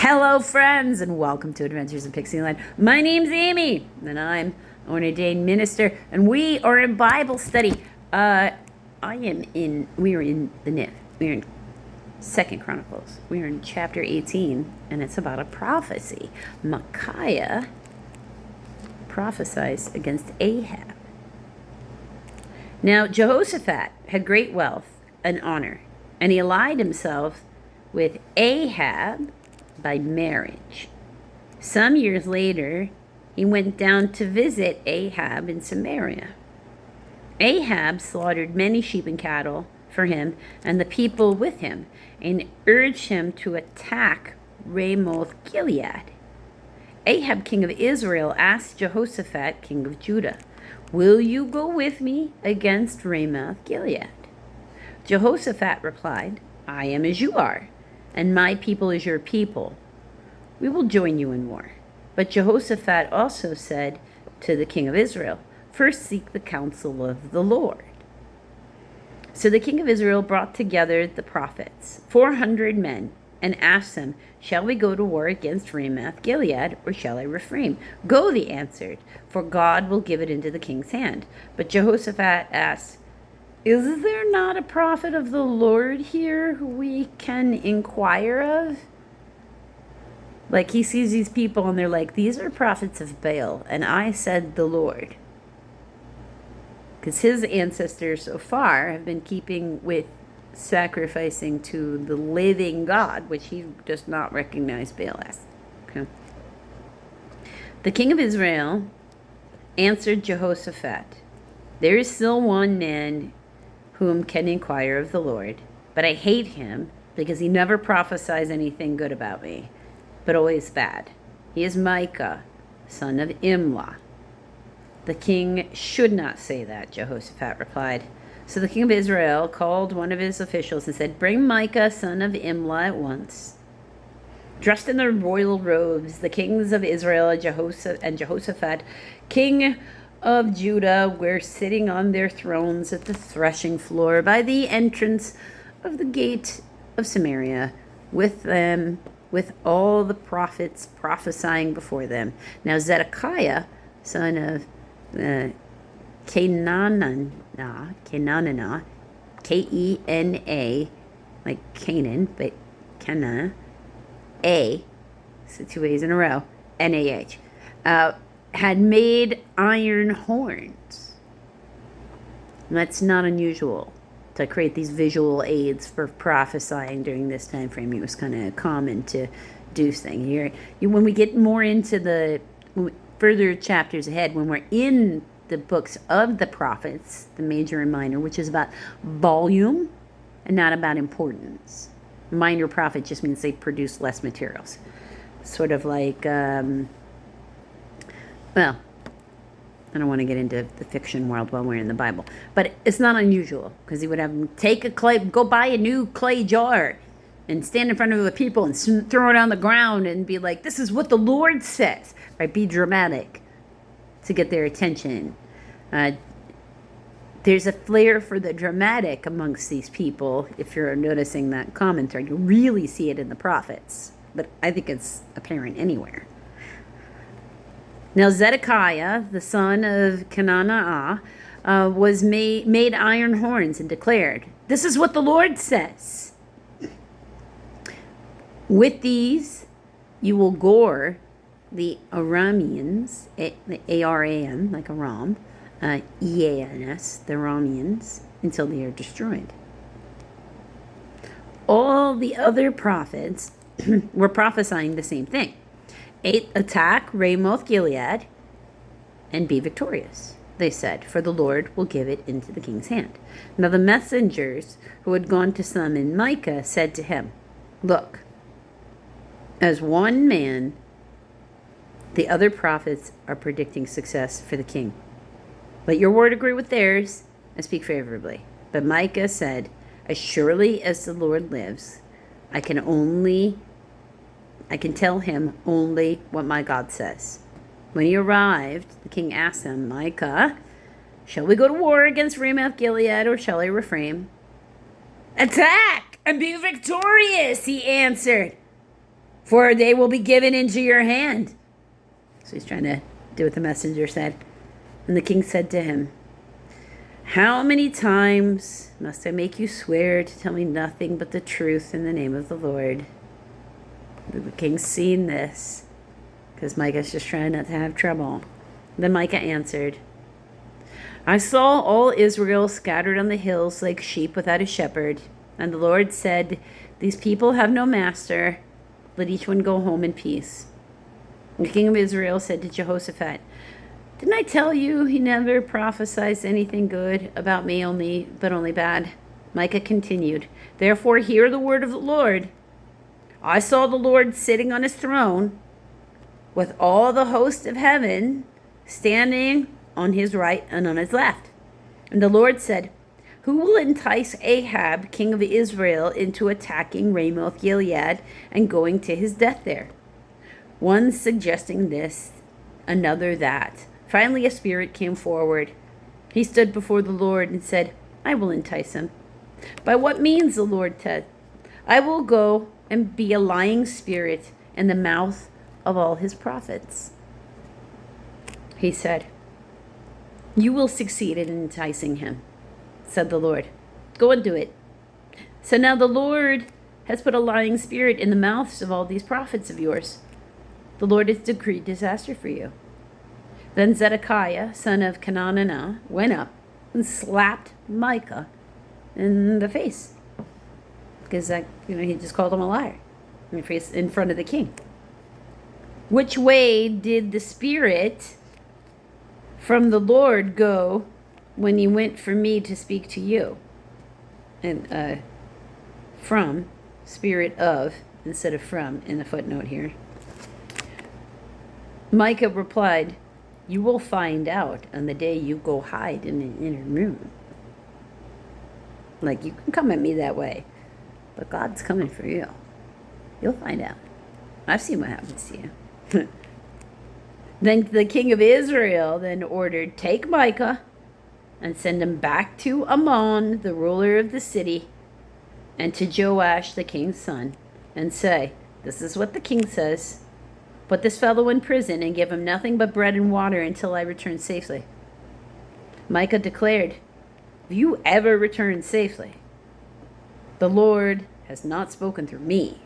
Hello, friends, and welcome to Adventures in Pixie Land. My name's Amy, and I'm an ordained minister, and we are in Bible study. We are in the NIV. We're in 2 Chronicles. We're in chapter 18, and it's about a prophecy. Micaiah prophesies against Ahab. Now, Jehoshaphat had great wealth and honor, and he allied himself with Ahab by marriage. Some years later, he went down to visit Ahab in Samaria. Ahab slaughtered many sheep and cattle for him and the people with him, and urged him to attack Ramoth Gilead. Ahab, king of Israel, asked Jehoshaphat, king of Judah, "Will you go with me against Ramoth Gilead?" Jehoshaphat replied, "I am as you are, and my people is your people. We will join you in war." But Jehoshaphat also said to the king of Israel, "First seek the counsel of the Lord." So the king of Israel brought together the prophets, 400 men, and asked them, "Shall we go to war against Ramoth Gilead, or shall I refrain?" "Go," they answered, "for God will give it into the king's hand." But Jehoshaphat asked, "Is there not a prophet of the Lord here who we can inquire of?" Like, he sees these people and they're like, "These are prophets of Baal, and I said the Lord." Because his ancestors so far have been keeping with sacrificing to the living God, which he does not recognize Baal as. Okay. The king of Israel answered Jehoshaphat, "There is still one man whom can inquire of the Lord, but I hate him because he never prophesies anything good about me, but always bad. He is Micaiah, son of Imlah." "The king should not say that," Jehoshaphat replied. So the king of Israel called one of his officials and said, "Bring Micaiah, son of Imlah, at once." Dressed in their royal robes, the kings of Israel and Jehoshaphat, king of Judah, were sitting on their thrones at the threshing floor by the entrance of the gate of Samaria, with them, with all the prophets prophesying before them. Now Zedekiah, son of Kenana, Kena, like Canaan, but Kenna, so 2 A's in a row, Nah, had made iron horns. And that's not unusual to create these visual aids for prophesying during this time frame. It was kind of common to do things. When we get more into the further chapters ahead, when we're in the books of the prophets, the major and minor, which is about volume and not about importance. Minor prophet just means they produce less materials. Sort of like, well, I don't want to get into the fiction world while we're in the Bible, but it's not unusual, because he would have them go buy a new clay jar and stand in front of the people and throw it on the ground and be like, "This is what the Lord says," right? Be dramatic to get their attention. There's a flair for the dramatic amongst these people. If you're noticing that commentary, you really see it in the prophets, but I think it's apparent anywhere. Now Zedekiah, the son of Kenana, was made iron horns and declared, "This is what the Lord says. With these you will gore the Arameans," the Aram, like Aram, Eans, the Arameans, until they are destroyed. All the other prophets were prophesying the same thing. "Attack Ramoth Gilead and be victorious," they said, "for the Lord will give it into the king's hand." Now the messengers who had gone to summon Micaiah said to him, "Look, as one man, the other prophets are predicting success for the king. Let your word agree with theirs and speak favorably." But Micaiah said, "As surely as the Lord lives, I can tell him only what my God says." When he arrived, the king asked him, "Micaiah, shall we go to war against Ramoth Gilead, or shall I refrain?" "Attack and be victorious," he answered. for they will be given into your hand. So he's trying to do what the messenger said. And the king said to him, how many times must I make you swear to tell me nothing but the truth in the name of the Lord? The king's seen this because Micah's just trying not to have trouble. Then Micah answered, I saw all Israel scattered on the hills like sheep without a shepherd. And the Lord said, these people have no master. Let each one go home in peace. And the king of Israel said to Jehoshaphat, didn't I tell you he never prophesies anything good about me but only bad? Micah continued, therefore hear the word of the Lord. I saw the Lord sitting on his throne with all the host of heaven standing on his right and on his left. And the Lord said, who will entice Ahab, king of Israel, into attacking Ramoth Gilead and going to his death there? One suggesting this, another that. Finally, a spirit came forward. He stood before the Lord and said, I will entice him. By what means? The Lord said, I will go and be a lying spirit in the mouth of all his prophets. He said, you will succeed in enticing him, said the Lord. Go and do it. So now the Lord has put a lying spirit in the mouths of all these prophets of yours. The Lord has decreed disaster for you. Then Zedekiah, son of Kenanah, went up and slapped Micah in the face. Because he just called him a liar in front of the king. Which way did the spirit from the Lord go when he went for me to speak to you? And from, spirit of, instead of from, in the footnote here. Micah replied, you will find out on the day you go hide in an inner room. Like, you can come at me that way, but God's coming for you. You'll find out. I've seen what happens to you. Then the king of Israel then ordered, take Micah and send him back to Ammon, the ruler of the city, and to Joash, the king's son, and say, this is what the king says. Put this fellow in prison and give him nothing but bread and water until I return safely. Micah declared, if you ever return safely, the Lord has not spoken through me.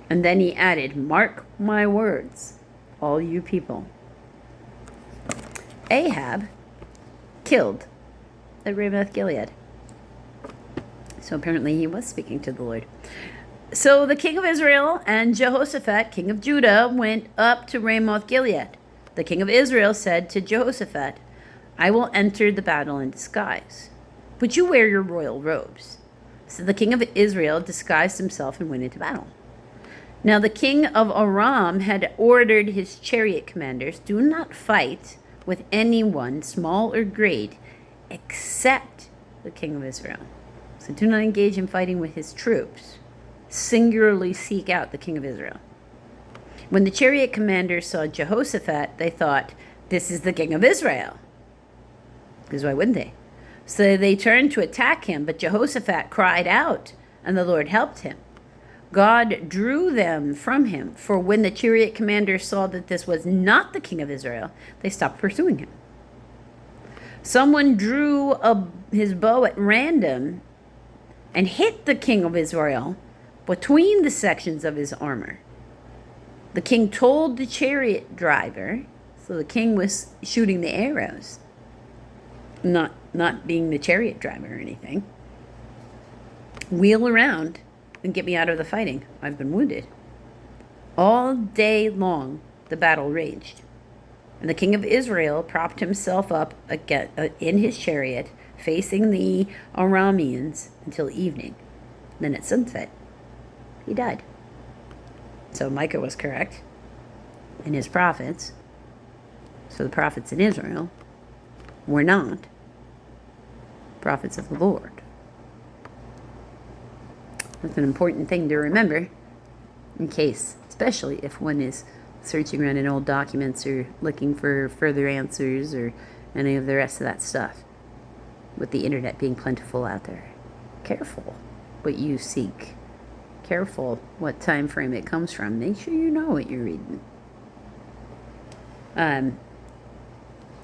And then he added, mark my words, all you people. Ahab killed at Ramoth Gilead. So apparently he was speaking to the Lord. So the king of Israel and Jehoshaphat, king of Judah, went up to Ramoth Gilead. The king of Israel said to Jehoshaphat, I will enter the battle in disguise, but you wear your royal robes. So the king of Israel disguised himself and went into battle. Now the king of Aram had ordered his chariot commanders, do not fight with anyone, small or great, except the king of Israel. So do not engage in fighting with his troops. Singularly seek out the king of Israel. When the chariot commanders saw Jehoshaphat, they thought, this is the king of Israel. Because why wouldn't they? So they turned to attack him, but Jehoshaphat cried out, and the Lord helped him. God drew them from him, for when the chariot commanders saw that this was not the king of Israel, they stopped pursuing him. Someone drew his bow at random and hit the king of Israel between the sections of his armor. The king told the chariot driver, so the king was shooting the arrows, not being the chariot driver or anything, wheel around and get me out of the fighting. I've been wounded. All day long the battle raged, and the king of Israel propped himself up again, in his chariot, facing the Arameans until evening. Then at sunset, he died. So Micah was correct in his prophets. So the prophets in Israel were not prophets of the Lord. That's an important thing to remember in case, especially if one is searching around in old documents or looking for further answers or any of the rest of that stuff, with the internet being plentiful out there. Careful what you seek. careful what time frame it comes from. Make sure you know what you're reading.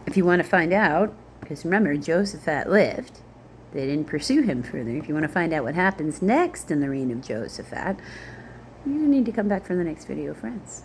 If you want to find out, because remember, Jehoshaphat lived. They didn't pursue him further. If you want to find out what happens next in the reign of Jehoshaphat, you need to come back for the next video, friends.